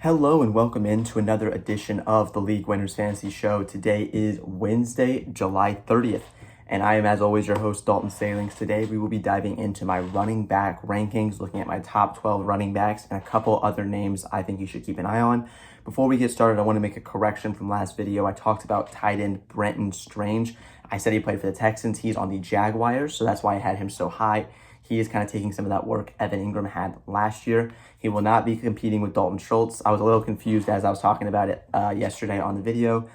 Hello and welcome into another edition of the League Winners Fantasy Show. Today is Wednesday, July 30th, and I am, as always, your host, Dalton Salings. Today we will be diving into my running back rankings, looking at my top 12 running backs and a couple other names I think you should keep an eye on. Before we get started, I want to make a correction from last video. I talked about tight end Brenton Strange. I said he played for the Texans. He's on the Jaguars, so that's why I had him so high. He is kind of taking some of that work Evan Ingram had last year. He will not be competing with Dalton Schultz. I was a little confused as I was talking about it yesterday on the video.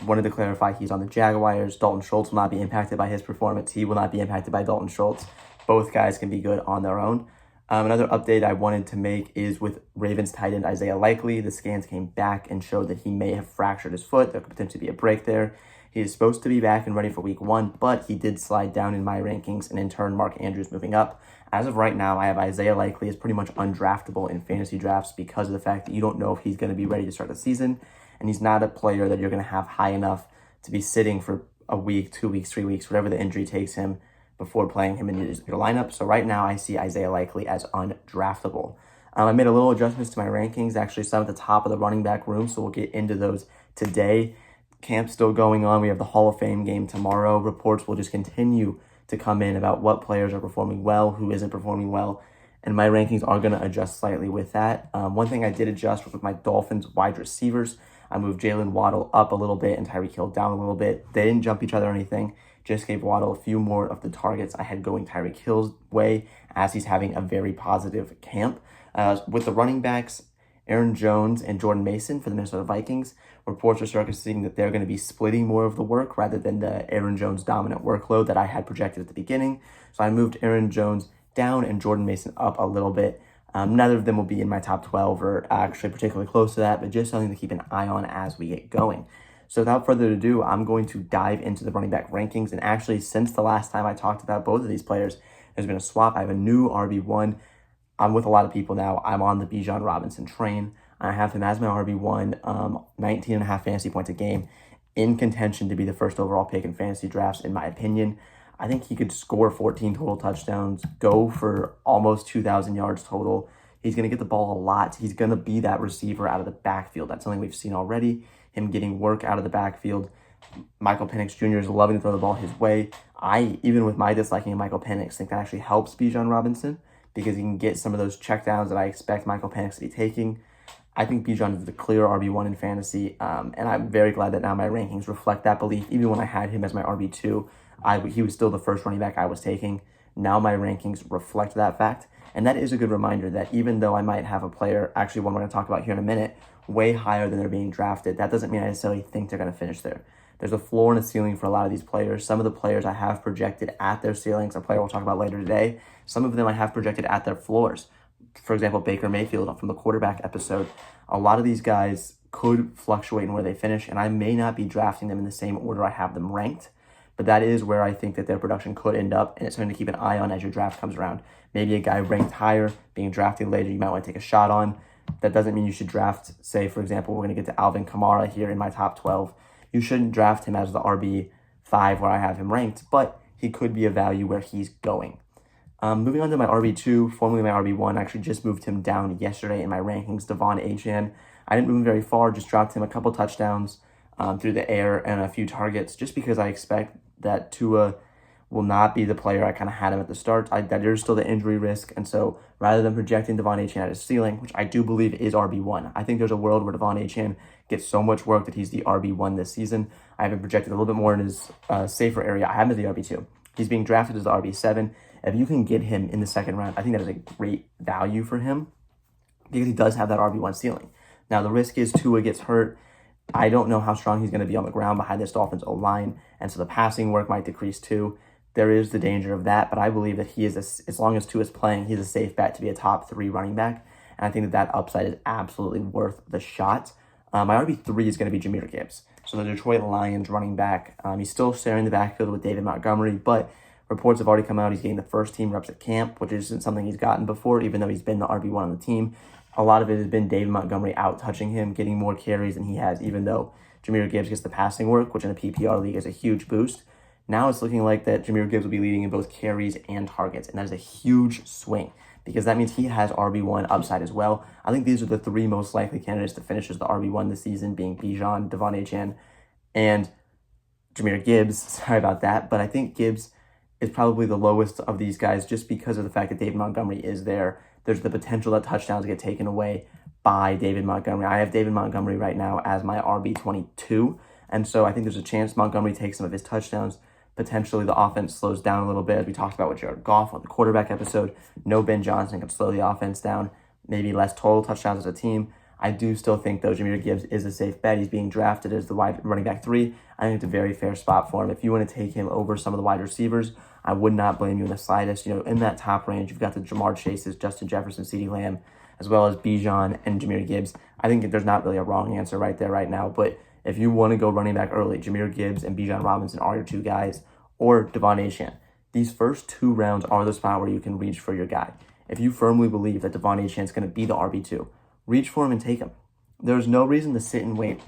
Wanted to clarify he's on the Jaguars. Dalton Schultz will not be impacted by his performance. He will not be impacted by Dalton Schultz. Both guys can be good on their own. Another update I wanted to make is with Ravens tight end Isaiah Likely. The scans came back and showed that he may have fractured his foot. There could potentially be a break there. He is supposed to be back and ready for week 1, but he did slide down in my rankings, and in turn, Mark Andrews moving up. As of right now, I have Isaiah Likely as pretty much undraftable in fantasy drafts because of the fact that you don't know if he's going to be ready to start the season, and he's not a player that you're going to have high enough to be sitting for a week, 2 weeks, 3 weeks, whatever the injury takes him before playing him in your lineup. So right now, I see Isaiah Likely as undraftable. I made a little adjustments to my rankings, actually some at the top of the running back room, so we'll get into those today. Camp's still going on. We have the Hall of Fame game tomorrow. Reports will just continue to come in about what players are performing well, who isn't performing well, and my rankings are going to adjust slightly with that. One thing I did adjust was with my Dolphins wide receivers. I moved Jaylen Waddle up a little bit and Tyreek Hill down a little bit. They didn't jump each other or anything, just gave Waddle a few more of the targets I had going Tyreek Hill's way as he's having a very positive camp. With the running backs, Aaron Jones and Jordan Mason for the Minnesota Vikings, reports are surfacing that they're going to be splitting more of the work rather than the Aaron Jones dominant workload that I had projected at the beginning. So I moved Aaron Jones down and Jordan Mason up a little bit. Neither of them will be in my top 12 or actually particularly close to that, but just something to keep an eye on as we get going. So without further ado, I'm going to dive into the running back rankings. And actually, since the last time I talked about both of these players, there's been a swap. I have a new RB1. I'm with a lot of people now. I'm on the Bijan Robinson train. I have him as my RB1, 19.5 fantasy points a game, in contention to be the first overall pick in fantasy drafts, in my opinion. I think he could score 14 total touchdowns, go for almost 2,000 yards total. He's going to get the ball a lot. He's going to be that receiver out of the backfield. That's something we've seen already, him getting work out of the backfield. Michael Penix Jr. is loving to throw the ball his way. Even with my disliking of Michael Penix, think that actually helps Bijan Robinson because he can get some of those checkdowns that I expect Michael Penix to be taking. I think Bijan is the clear RB1 in fantasy, and I'm very glad that now my rankings reflect that belief. Even when I had him as my RB2, he was still the first running back I was taking. Now my rankings reflect that fact, and that is a good reminder that even though I might have a player, actually one we're going to talk about here in a minute, way higher than they're being drafted, that doesn't mean I necessarily think they're going to finish there. There's a floor and a ceiling for a lot of these players. Some of the players I have projected at their ceilings, a player we'll talk about later today. Some of them I have projected at their floors. For example, Baker Mayfield from the quarterback episode. A lot of these guys could fluctuate in where they finish, and I may not be drafting them in the same order I have them ranked, but that is where I think that their production could end up, and it's something to keep an eye on as your draft comes around. Maybe a guy ranked higher, being drafted later, you might want to take a shot on. That doesn't mean you should draft, say, for example, we're going to get to Alvin Kamara here in my top 12. You shouldn't draft him as the RB5 where I have him ranked, but he could be a value where he's going. Moving on to my RB2, formerly my RB1, I actually just moved him down yesterday in my rankings, Devon Achane. I didn't move him very far, just dropped him a couple touchdowns through the air and a few targets, just because I expect that Tua will not be the player I kind of had him at the start. There's still the injury risk, and so rather than projecting Devon Achane at his ceiling, which I do believe is RB1, I think there's a world where Devon Achane gets so much work that he's the RB1 this season. I have him projected a little bit more in his safer area. I have him as the RB2. He's being drafted as the RB7. If you can get him in the second round, I think that is a great value for him because he does have that RB1 ceiling. Now, the risk is Tua gets hurt. I don't know how strong he's going to be on the ground behind this Dolphins O-line, and so the passing work might decrease too. There is the danger of that, but I believe that he is, as long as Tua is playing, he's a safe bet to be a top 3 running back, and I think that upside is absolutely worth the shot. My RB3 is going to be Jahmyr Gibbs. So the Detroit Lions running back, he's still sharing the backfield with David Montgomery, but reports have already come out he's getting the first team reps at camp, which isn't something he's gotten before, even though he's been the RB1 on the team. A lot of it has been David Montgomery out-touching him, getting more carries than he has, even though Jahmyr Gibbs gets the passing work, which in a PPR league is a huge boost. Now it's looking like that Jahmyr Gibbs will be leading in both carries and targets, and that is a huge swing. because that means he has RB1 upside as well. I think these are the three most likely candidates to finish as the RB1 this season, being Bijan, Devon Achane, and Jahmyr Gibbs. Sorry about that, but I think Gibbs is probably the lowest of these guys just because of the fact that David Montgomery is there. There's the potential that touchdowns get taken away by David Montgomery. I have David Montgomery right now as my RB22, and so I think there's a chance Montgomery takes some of his touchdowns. Potentially the offense slows down a little bit, as we talked about with Jared Goff on the quarterback episode. No Ben Johnson can slow the offense down, maybe less total touchdowns as a team. I do still think, though, Jahmyr Gibbs is a safe bet. He's being drafted as the wide running back 3. I think it's a very fair spot for him. If you want to take him over some of the wide receivers, I would not blame you in the slightest. In that top range, you've got the Jamar Chases, Justin Jefferson, CeeDee Lamb, as well as Bijan and Jahmyr Gibbs. I think there's not really a wrong answer right there right now, but if you want to go running back early, Jahmyr Gibbs and Bijan Robinson are your two guys, or Devon Achane. These first 2 rounds are the spot where you can reach for your guy. If you firmly believe that Devon Achane is going to be the RB2, reach for him and take him. There's no reason to sit and wait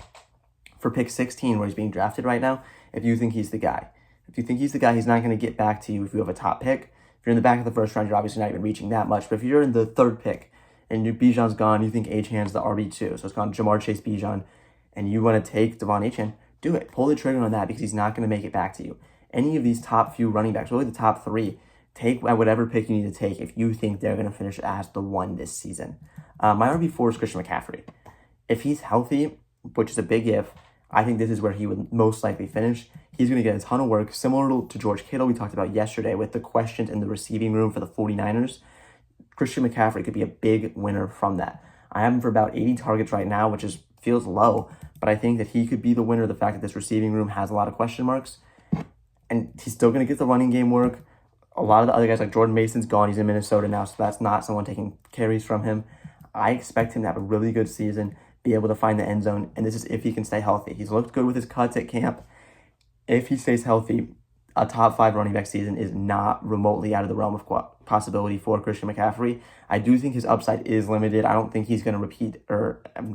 for pick 16 where he's being drafted right now if you think he's the guy. If you think he's the guy, he's not going to get back to you if you have a top pick. If you're in the back of the first round, you're obviously not even reaching that much. But if you're in the 3rd pick and your Bijan's gone, you think Achane's the RB2, so it's gone Jamar Chase, Bijan, and you want to take Devon Achane, do it. Pull the trigger on that because he's not going to make it back to you. Any of these top few running backs, really the top 3, take whatever pick you need to take if you think they're going to finish as the 1 this season. My RB4 is Christian McCaffrey. If he's healthy, which is a big if, I think this is where he would most likely finish. He's going to get a ton of work, similar to George Kittle we talked about yesterday with the questions in the receiving room for the 49ers. Christian McCaffrey could be a big winner from that. I have him for about 80 targets right now, which feels low, but I think that he could be the winner. The fact that this receiving room has a lot of question marks, and he's still going to get the running game work. A lot of the other guys, like Jordan Mason's gone. He's in Minnesota now, so that's not someone taking carries from him. I expect him to have a really good season, be able to find the end zone, and this is if he can stay healthy. He's looked good with his cuts at camp. If he stays healthy, a top 5 running back season is not remotely out of the realm of possibility for Christian McCaffrey. I do think his upside is limited. I don't think he's going to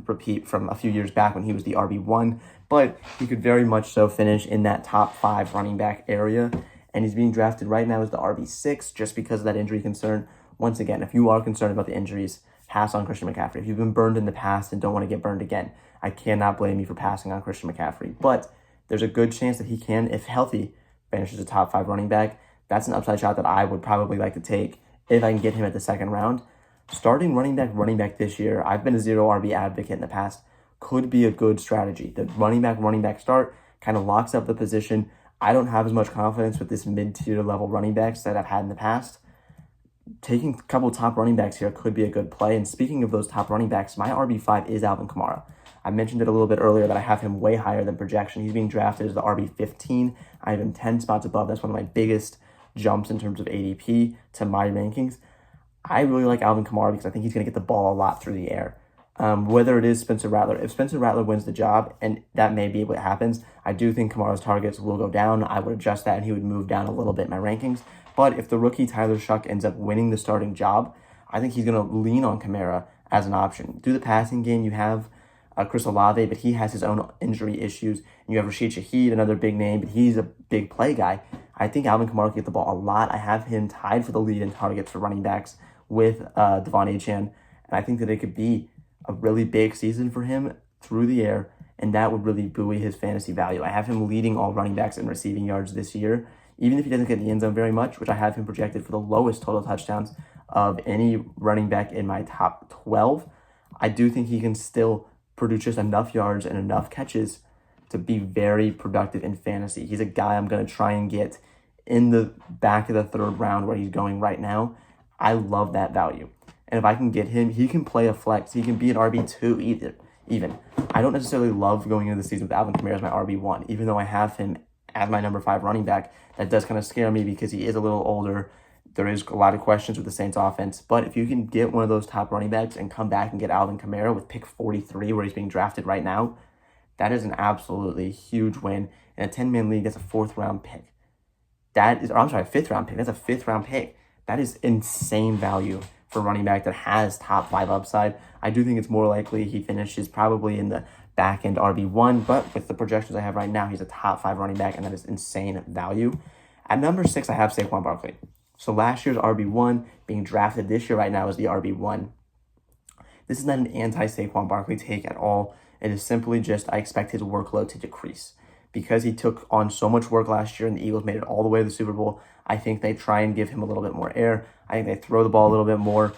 repeat from a few years back when he was the RB1, but he could very much so finish in that top 5 running back area, and he's being drafted right now as the RB6 just because of that injury concern. Once again, if you are concerned about the injuries, pass on Christian McCaffrey. If you've been burned in the past and don't want to get burned again, I cannot blame you for passing on Christian McCaffrey, but there's a good chance that he can, if healthy, finishes a top 5 running back. That's an upside shot that I would probably like to take if I can get him at the 2nd round. Starting running back this year, I've been a 0 RB advocate in the past, could be a good strategy. The running back start kind of locks up the position. I don't have as much confidence with this mid-tier level running backs that I've had in the past. Taking a couple top running backs here could be a good play. And speaking of those top running backs, my RB5 is Alvin Kamara. I mentioned it a little bit earlier that I have him way higher than projection. He's being drafted as the RB15. I have him 10 spots above. That's one of my biggest jumps in terms of ADP to my rankings. I really like Alvin Kamara because I think he's going to get the ball a lot through the air. Whether it is Spencer Rattler, if Spencer Rattler wins the job, and that may be what happens, I do think Kamara's targets will go down. I would adjust that and he would move down a little bit in my rankings. But if the rookie Tyler Shuck ends up winning the starting job, I think he's going to lean on Kamara as an option. Through the passing game, you have Chris Olave, but he has his own injury issues. And you have Rashid Shaheed, another big name, but he's a big play guy. I think Alvin Kamara can get the ball a lot. I have him tied for the lead in targets for running backs with Devon Achane, and I think that it could be a really big season for him through the air, and that would really buoy his fantasy value. I have him leading all running backs in receiving yards this year, even if he doesn't get in the end zone very much, which I have him projected for the lowest total touchdowns of any running back in my top 12. I do think he can still produce just enough yards and enough catches to be very productive in fantasy. He's a guy I'm going to try and get in the back of the 3rd round where he's going right now. I love that value. And if I can get him, he can play a flex. He can be an RB2 even. I don't necessarily love going into the season with Alvin Kamara as my RB1, even though I have him as my number 5 running back. That does kind of scare me because he is a little older. There is a lot of questions with the Saints offense. But if you can get one of those top running backs and come back and get Alvin Kamara with pick 43 where he's being drafted right now, that is an absolutely huge win. In a 10-man league, that's a 4th round pick. That is, or I'm sorry, a 5th round pick. That's a 5th round pick. That is insane value for a running back that has top 5 upside. I do think it's more likely he finishes probably in the back end RB1, but with the projections I have right now, he's a top 5 running back, and that is insane value. At number 6, I have Saquon Barkley. So last year's RB1 being drafted this year right now is the RB1. This is not an anti-Saquon Barkley take at all. It is simply just I expect his workload to decrease. Because he took on so much work last year and the Eagles made it all the way to the Super Bowl, I think they try and give him a little bit more air. I think they throw the ball a little bit more.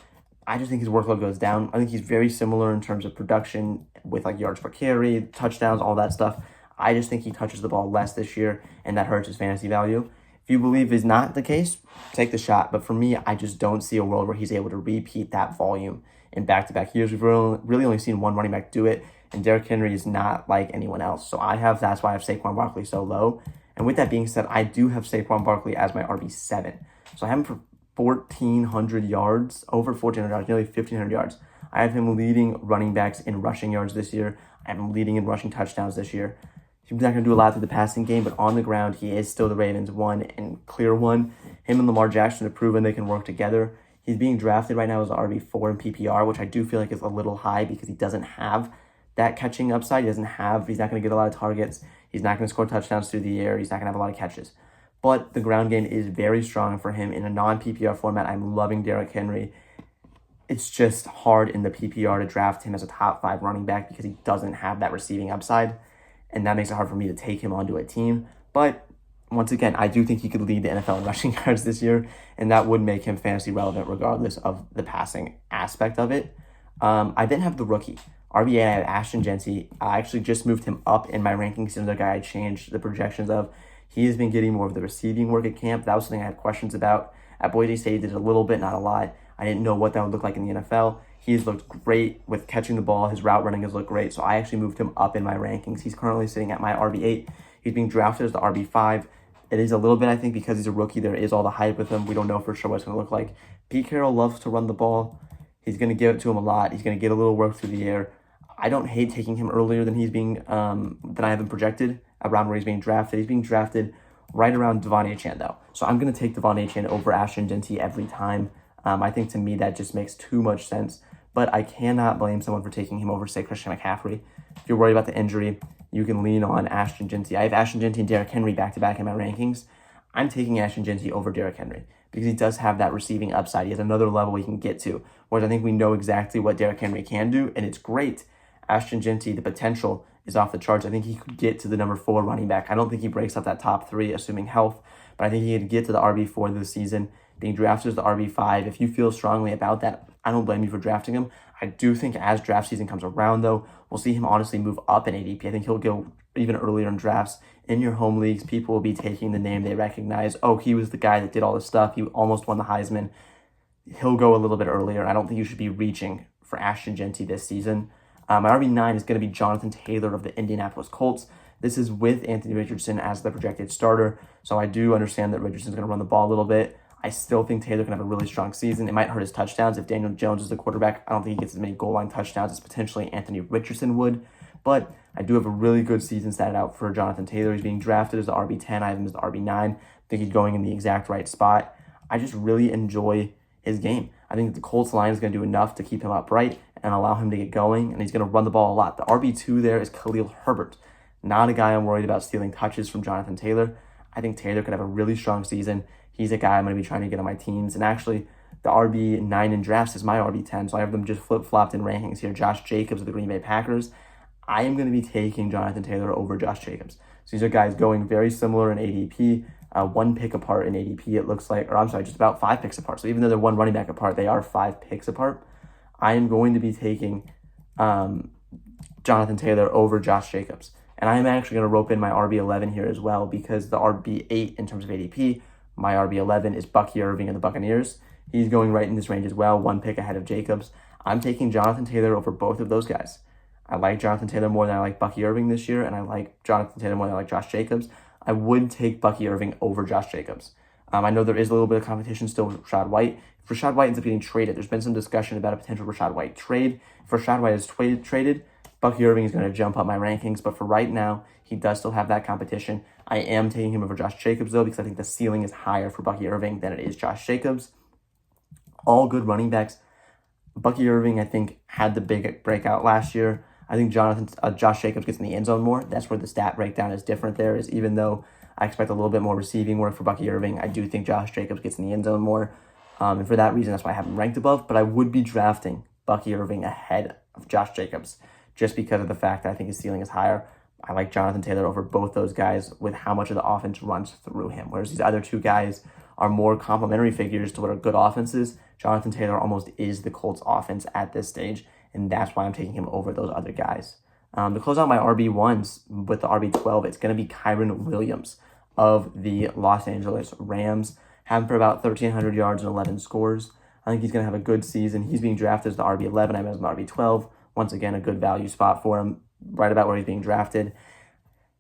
I just think his workload goes down. I think he's very similar in terms of production with like yards per carry, touchdowns, all that stuff. I just think he touches the ball less this year, and that hurts his fantasy value. If you believe is not the case, take the shot. But for me, I just don't see a world where he's able to repeat that volume in back-to-back years. We've really only seen one running back do it, and Derrick Henry is not like anyone else. So that's why I have Saquon Barkley so low. And with that being said, I do have Saquon Barkley as my RB7. So I have him for 1,400 yards, over 1,400 yards, nearly 1,500 yards. I have him leading running backs in rushing yards this year. I have him leading in rushing touchdowns this year. He's not going to do a lot through the passing game, but on the ground, he is still the Ravens' one and clear one. Him and Lamar Jackson have proven they can work together. He's being drafted right now as an RB4 in PPR, which I do feel like is a little high because he doesn't have that catching upside. He's not going to get a lot of targets. He's not going to score touchdowns through the air. He's not going to have a lot of catches. But the ground game is very strong for him in a non-PPR format. I'm loving Derrick Henry. It's just hard in the PPR to draft him as a top 5 running back because he doesn't have that receiving upside. And that makes it hard for me to take him onto a team. But once again, I do think he could lead the NFL in rushing yards this year, and that would make him fantasy relevant regardless of the passing aspect of it. I then have the rookie. RB8, I have Ashton Jeanty. I actually just moved him up in my rankings. Another guy I changed the projections of. He has been getting more of the receiving work at camp. That was something I had questions about. At Boise State, he did a little bit, not a lot. I didn't know what that would look like in the NFL. He's looked great with catching the ball. His route running has looked great. So I actually moved him up in my rankings. He's currently sitting at my RB8. He's being drafted as the RB5. It is a little bit, I think, because he's a rookie, there is all the hype with him. We don't know for sure what it's going to look like. Pete Carroll loves to run the ball. He's going to give it to him a lot. He's going to get a little work through the air. I don't hate taking him earlier than than I have him projected around where he's being drafted. He's being drafted right around Devon Achane, though. So I'm going to take Devon Achane over Ashton Jeanty every time. I think to me that just makes too much sense. But I cannot blame someone for taking him over, say, Christian McCaffrey. If you're worried about the injury, you can lean on Ashton Jeanty. I have Ashton Jeanty and Derrick Henry back-to-back in my rankings. I'm taking Ashton Jeanty over Derrick Henry because he does have that receiving upside. He has another level he can get to, whereas I think we know exactly what Derrick Henry can do, and it's great. Ashton Jeanty, the potential is off the charts. I think he could get to the number 4 running back. I don't think he breaks up that top 3, assuming health, but I think he could get to the RB4 this season, being drafted as the RB5. If you feel strongly about that, I don't blame you for drafting him. I do think as draft season comes around, though, we'll see him honestly move up in ADP. I think he'll go even earlier in drafts. In your home leagues, people will be taking the name they recognize. Oh, he was the guy that did all this stuff. He almost won the Heisman. He'll go a little bit earlier. I don't think you should be reaching for Ashton Jeanty this season. My RB9 is going to be Jonathan Taylor of the Indianapolis Colts. This is with Anthony Richardson as the projected starter. So I do understand that Richardson's going to run the ball a little bit. I still think Taylor can have a really strong season. It might hurt his touchdowns if Daniel Jones is the quarterback. I don't think he gets as many goal line touchdowns as potentially Anthony Richardson would. But I do have a really good season statted out for Jonathan Taylor. He's being drafted as the RB10. I have him as the RB9. I think he's going in the exact right spot. I just really enjoy his game. I think the Colts line is going to do enough to keep him upright and allow him to get going, and he's going to run the ball a lot. The RB2 there is Khalil Herbert, not a guy I'm worried about stealing touches from Jonathan Taylor. I think Taylor could have a really strong season. He's a guy I'm going to be trying to get on my teams, and actually the RB9 in drafts is my RB10, so I have them just flip-flopped in rankings here. Josh Jacobs of the Green Bay Packers. I am going to be taking Jonathan Taylor over Josh Jacobs. So these are guys going very similar in ADP, 1 pick apart in ADP, it looks like, or I'm sorry, just about 5 picks apart. So even though they're 1 running back apart, they are 5 picks apart. I am going to be taking Jonathan Taylor over Josh Jacobs. And I am actually going to rope in my RB11 here as well because the RB8 in terms of ADP, my RB11 is Bucky Irving of the Buccaneers. He's going right in this range as well, 1 pick ahead of Jacobs. I'm taking Jonathan Taylor over both of those guys. I like Jonathan Taylor more than I like Bucky Irving this year, and I like Jonathan Taylor more than I like Josh Jacobs. I would take Bucky Irving over Josh Jacobs. I know there is a little bit of competition still with Rachaad White. If Rachaad White ends up getting traded, there's been some discussion about a potential Rachaad White trade. If Rachaad White is traded, Bucky Irving is going to jump up my rankings, but for right now, he does still have that competition. I am taking him over Josh Jacobs, though, because I think the ceiling is higher for Bucky Irving than it is Josh Jacobs. All good running backs. Bucky Irving, I think, had the big breakout last year. I think Josh Jacobs gets in the end zone more. That's where the stat breakdown is different there, is even though I expect a little bit more receiving work for Bucky Irving. I do think Josh Jacobs gets in the end zone more. And for that reason, that's why I have him ranked above. But I would be drafting Bucky Irving ahead of Josh Jacobs just because of the fact that I think his ceiling is higher. I like Jonathan Taylor over both those guys with how much of the offense runs through him. Whereas these other two guys are more complementary figures to what are good offenses. Jonathan Taylor almost is the Colts offense at this stage, and that's why I'm taking him over those other guys. To close out my RB1s with the RB12, it's going to be Kyren Williams of the Los Angeles Rams. Have him for about 1,300 yards and 11 scores. I think he's going to have a good season. He's being drafted as the RB11. I have him as the RB12. Once again, a good value spot for him, right about where he's being drafted.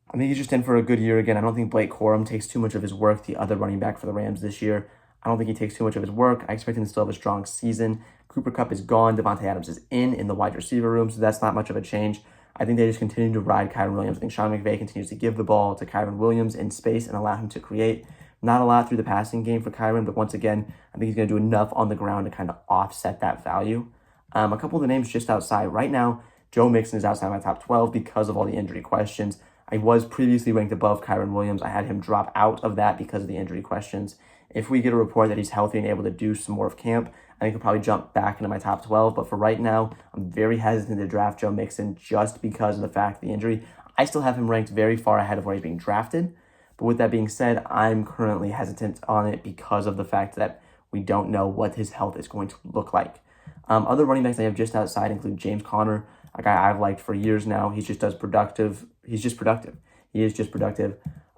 I think he's just in for a good year again. I don't think Blake Corum takes too much of his work, the other running back for the Rams this year. I don't think he takes too much of his work. I expect him to still have a strong season. Cooper Kupp is gone. Devontae Adams is in the wide receiver room, so that's not much of a change. I think they just continue to ride Kyren Williams. I think Sean McVay continues to give the ball to Kyren Williams in space and allow him to create. Not a lot through the passing game for Kyren, but once again, I think he's going to do enough on the ground to kind of offset that value. A couple of the names just outside. Right now, Joe Mixon is outside my top 12 because of all the injury questions. I was previously ranked above Kyren Williams. I had him drop out of that because of the injury questions. If we get a report that he's healthy and able to do some more of camp, I think he'll probably jump back into my top 12. But for right now, I'm very hesitant to draft Joe Mixon just because of the fact of the injury. I still have him ranked very far ahead of where he's being drafted. But with that being said, I'm currently hesitant on it because of the fact that we don't know what his health is going to look like. Other running backs I have just outside include James Conner, a guy I've liked for years now. He just productive. He is just productive.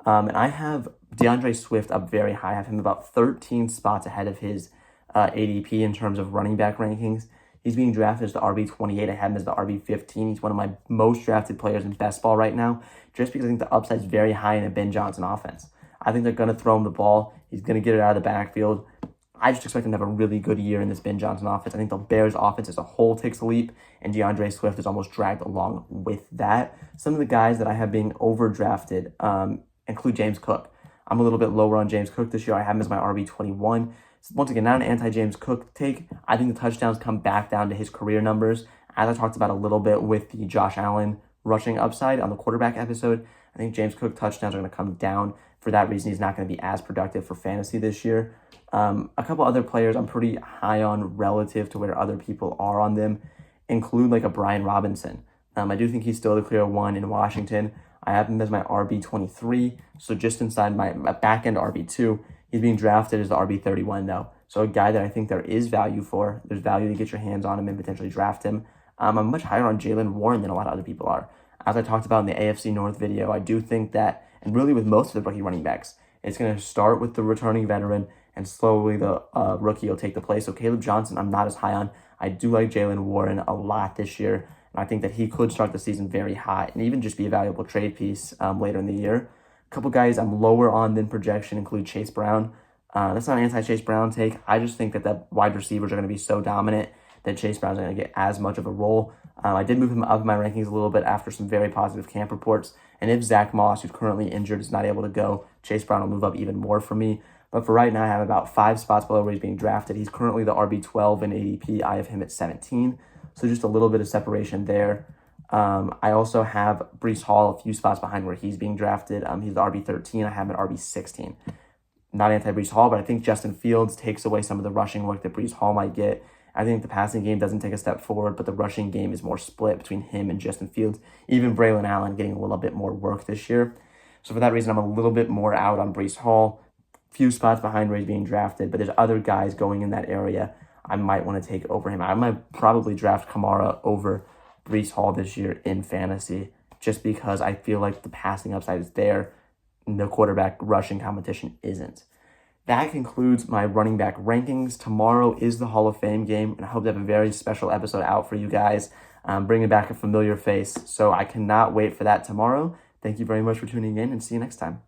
And I have DeAndre Swift up very high. I have him about 13 spots ahead of his ADP in terms of running back rankings. He's being drafted as the RB28. I have him as the RB15. He's one of my most drafted players in best ball right now, just because I think the upside is very high in a Ben Johnson offense. I think they're going to throw him the ball. He's going to get it out of the backfield. I just expect him to have a really good year in this Ben Johnson offense. I think the Bears offense as a whole takes a leap, and DeAndre Swift is almost dragged along with that. Some of the guys that I have being overdrafted include James Cook. I'm a little bit lower on James Cook this year. I have him as my RB21. Once again, not an anti-James Cook take. I think the touchdowns come back down to his career numbers. As I talked about a little bit with the Josh Allen rushing upside on the quarterback episode, I think James Cook touchdowns are going to come down. For that reason, he's not going to be as productive for fantasy this year. A couple other players I'm pretty high on relative to where other people are on them include like a Brian Robinson. I do think he's still the clear one in Washington. I have him as my RB23, so just inside my back-end RB2. He's being drafted as the RB31, though. So a guy that I think there is value for. There's value to get your hands on him and potentially draft him. I'm much higher on Jaylen Warren than a lot of other people are. As I talked about in the AFC North video, I do think that, and really with most of the rookie running backs, it's going to start with the returning veteran, and slowly the rookie will take the place. So Caleb Johnson, I'm not as high on. I do like Jaylen Warren a lot this year, and I think that he could start the season very hot and even just be a valuable trade piece later in the year. A couple guys I'm lower on than projection include Chase Brown. That's not an anti-Chase Brown take. I just think that the wide receivers are going to be so dominant that Chase Brown's going to get as much of a role. I did move him up in my rankings a little bit after some very positive camp reports. And if Zach Moss, who's currently injured, is not able to go, Chase Brown will move up even more for me. But for right now, I have about 5 spots below where he's being drafted. He's currently the RB12 in ADP. I have him at 17. So just a little bit of separation there. I also have Breece Hall a few spots behind where he's being drafted. He's the RB13. I have him at RB16. Not anti-Breece Hall, but I think Justin Fields takes away some of the rushing work that Breece Hall might get. I think the passing game doesn't take a step forward, but the rushing game is more split between him and Justin Fields. Even Braylon Allen getting a little bit more work this year. So for that reason, I'm a little bit more out on Breece Hall. Few spots behind where he's being drafted, but there's other guys going in that area I might want to take over him. I might probably draft Kamara over Breece Hall this year in fantasy just because I feel like the passing upside is there and the quarterback rushing competition isn't. That concludes my running back rankings. Tomorrow is the Hall of Fame game, and I hope to have a very special episode out for you guys, bringing back a familiar face. So I cannot wait for that tomorrow. Thank you very much for tuning in, and see you next time.